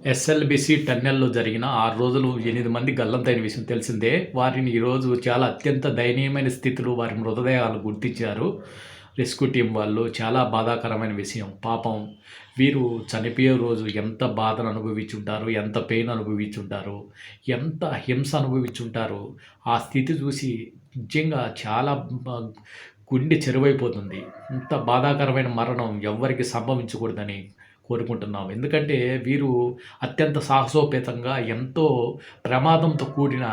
SLBC టన్నెల్‌లో జరిగిన 6 రోజులు 8 మంది గల్లంతైన విషయం తెలిసిందే. వారిని ఈరోజు చాలా అత్యంత దయనీయమైన స్థితిలో వారి మృతదేహాలు గుర్తించారు. రెస్క్యూ టీమ్ వాళ్ళు. చాలా బాధాకరమైన విషయం. పాపం వీరు చనిపోయే రోజు ఎంత బాధను అనుభవించుంటారు, ఎంత పెయిన్ అనుభవించుంటారు, ఎంత హింస అనుభవించుంటారు. ఆ స్థితి చూసి నిజంగా చాలా బ గుండె చెరువైపోతుంది. ఇంత బాధాకరమైన మరణం ఎవ్వరికీ సంభవించకూడదని కోరుకుంటున్నాం. ఎందుకంటే వీరు అత్యంత సాహసోపేతంగా ఎంతో ప్రమాదంతో కూడిన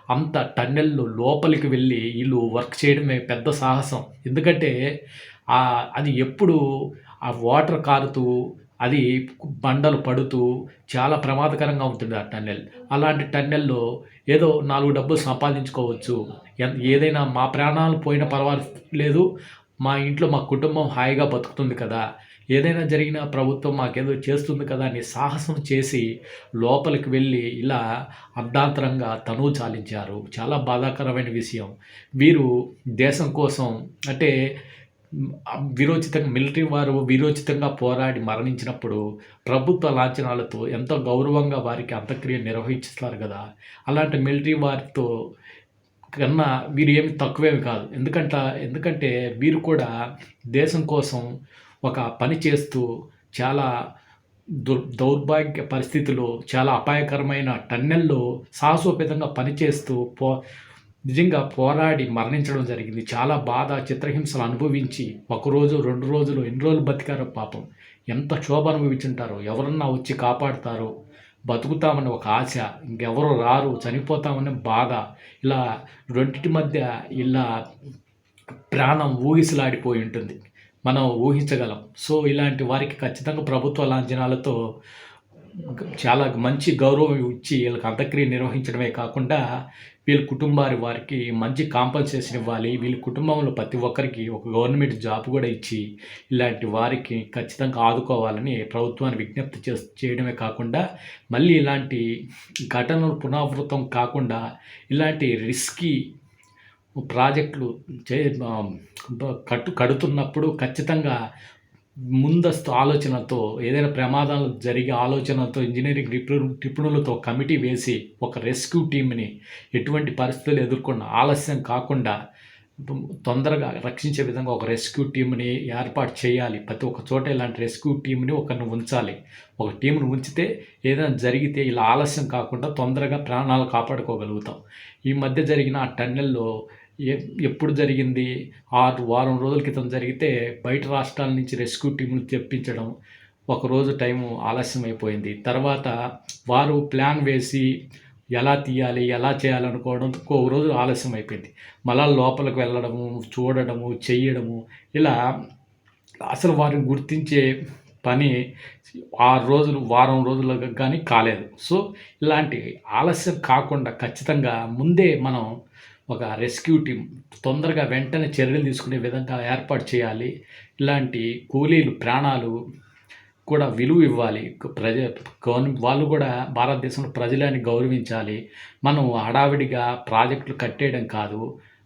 అంత టన్నెల్‌లో లోపలికి వెళ్ళి ఈళ్ళు వర్క్ చేయడమే పెద్ద సాహసం. ఎందుకంటే అది ఎప్పుడు ఆ వాటర్ కారుతూ, అది బండలు పడుతూ చాలా ప్రమాదకరంగా ఉంటుంది ఆ టన్నెల్. అలాంటి టన్నెల్‌లో ఏదో 4 డబ్బులు సంపాదించుకోవచ్చు. ఏదైనా మా ప్రాణాలు పోయినా పర్వాలేదు. మా ఇంట్లో మా కుటుంబం హాయిగా బతుకుతుంది కదా! ఏదైనా జరిగినా ప్రభుత్వం మాకేదో చేస్తుంది కదా అని సాహసం చేసి లోపలికి వెళ్ళి ఇలా అర్ధాంతరంగా తనువు చాలించారు. చాలా బాధాకరమైన విషయం. వీరు దేశం కోసం అంటే వీరోచితంగా మిలిటరీ వారు వీరోచితంగా పోరాడి మరణించినప్పుడు ప్రభుత్వ లాంఛనాలతో ఎంతో గౌరవంగా వారికి అంత్యక్రియ నిర్వహిస్తారు గదా! అలాంటి మిలిటరీ వారితో కన్నా వీరు ఏమి తక్కువేమి కాదు. ఎందుకంటే వీరు కూడా దేశం కోసం ఒక పని చేస్తూ చాలా దౌర్భాగ్య పరిస్థితిలో చాలా అపాయకరమైన టన్నెల్‌లో సాహసోపేతంగా పనిచేస్తూ నిజంగా పోరాడి మరణించడం జరిగింది. చాలా బాధ, చిత్రహింసలు అనుభవించి ఒకరోజు, 2 రోజులు ఎన్ని రోజులు బతికారో పాపం. ఎంత క్షోభ అనుభవించుంటారో. ఎవరన్నా వచ్చి కాపాడుతారో, బతుకుతామని ఒక ఆశ, ఇంకెవరు రారు, చనిపోతామని బాధ. ఇలా రెండిటి మధ్య ఇలా ప్రాణం ఊగిసలాడిపోయి ఉంటుంది. మనం ఊహించగలం. సో, ఇలాంటి వారికి ఖచ్చితంగా ప్రభుత్వ లాంఛనాలతో చాలా మంచి గౌరవం ఇచ్చి వీళ్ళకి అంత్యక్రియ నిర్వహించడమే కాకుండా వీళ్ళ వారికి మంచి కాంపన్సేషన్ ఇవ్వాలి. వీళ్ళ కుటుంబంలో ప్రతి ఒక్కరికి ఒక గవర్నమెంట్ జాబ్ కూడా ఇచ్చి ఇలాంటి వారికి ఖచ్చితంగా ఆదుకోవాలని ప్రభుత్వాన్ని విజ్ఞప్తి చేయడమే కాకుండా మళ్ళీ ఇలాంటి ఘటనలు పునరావృతం కాకుండా ఇలాంటి రిస్కీ ప్రాజెక్టులు కడుతున్నప్పుడు ఖచ్చితంగా ముందస్తు ఆలోచనతో ఏదైనా ప్రమాదాలు జరిగే ఆలోచనలతో ఇంజినీరింగ్ నిపుణులతో కమిటీ వేసి ఒక రెస్క్యూ టీమ్‌ని ఎటువంటి పరిస్థితులు ఎదుర్కొన్న ఆలస్యం కాకుండా తొందరగా రక్షించే విధంగా ఒక రెస్క్యూ టీమ్‌ని ఏర్పాటు చేయాలి. ప్రతి ఒక్క చోట ఇలాంటి రెస్క్యూ టీమ్‌ని ఒకరిని ఉంచాలి. ఒక టీమ్‌ని ఉంచితే ఏదైనా జరిగితే ఇలా ఆలస్యం కాకుండా తొందరగా ప్రాణాలు కాపాడుకోగలుగుతాం. ఈ మధ్య జరిగిన ఆ టన్నెల్‌లో ఎప్పుడు జరిగింది? వారం రోజుల క్రితం జరిగితే బయట రాష్ట్రాల నుంచి రెస్క్యూ టీమ్‌ని తెప్పించడం. ఒకరోజు టైము ఆలస్యం అయిపోయింది. తర్వాత వారు ప్లాన్ వేసి ఎలా తీయాలి, ఎలా చేయాలనుకోవడం ఇంకో రోజు ఆలస్యం అయిపోయింది. మళ్ళా లోపలికి వెళ్ళడము, చూడడము, చెయ్యడము ఇలా అసలు వారిని గుర్తించే పని 6 రోజులు, వారం రోజులుగా గానీ కాలేదు. సో, ఇలాంటి ఆలస్యం కాకుండా ఖచ్చితంగా ముందే మనం ఒక రెస్క్యూ టీమ్ తొందరగా వెంటనే చర్యలు తీసుకునే విధంగా ఏర్పాటు చేయాలి. ఇలాంటి కూలీలు ప్రాణాలు కూడా విలువ ఇవ్వాలి. వాళ్ళు కూడా భారతదేశంలో ప్రజలని గౌరవించాలి. మనం హడావిడిగా ప్రాజెక్టులు కట్టేయడం కాదు.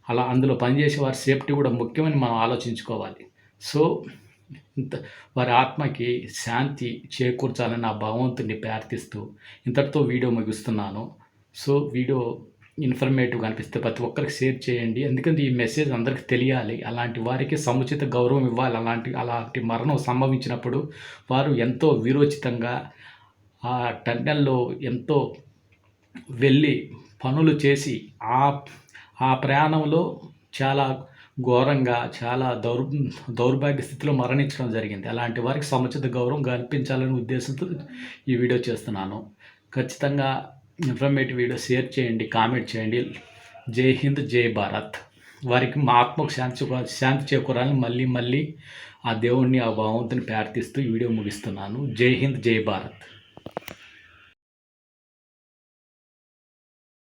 అలా అందులో పనిచేసే వారి సేఫ్టీ కూడా ముఖ్యమని మనం ఆలోచించుకోవాలి. సో, వారి ఆత్మకి శాంతి చేకూర్చాలని ఆ భగవంతుడిని ప్రార్థిస్తూ ఇంతటితో వీడియో ముగిస్తున్నాను. సో, వీడియో ఇన్ఫర్మేటివ్‌గా అనిపిస్తే ప్రతి ఒక్కరికి షేర్ చేయండి. ఎందుకంటే ఈ మెసేజ్ అందరికి తెలియాలి. అలాంటి వారికి సముచిత గౌరవం ఇవ్వాలి. అలాంటి మరణం సంభవించినప్పుడు వారు ఎంతో వీరోచితంగా ఆ టన్నెల్‌లో ఎంతో వెళ్ళి పనులు చేసి ఆ ప్రయాణంలో చాలా ఘోరంగా చాలా దౌర్భాగ్య స్థితిలో మరణించడం జరిగింది. అలాంటి వారికి సముచిత గౌరవం కల్పించాలనే ఉద్దేశంతో ఈ వీడియో చేస్తున్నాను. ఖచ్చితంగా ఇన్ఫర్మేటివ్ వీడియో షేర్ చేయండి, కామెంట్ చేయండి. జై హింద్, జై భారత్. వారికి మా ఆత్మకు శాంతి చేకూరాలని మళ్ళీ ఆ దేవుణ్ణి, ఆ భగవంతుని ప్రార్థిస్తూ ఈ వీడియో ముగిస్తున్నాను. జై హింద్, జై భారత్.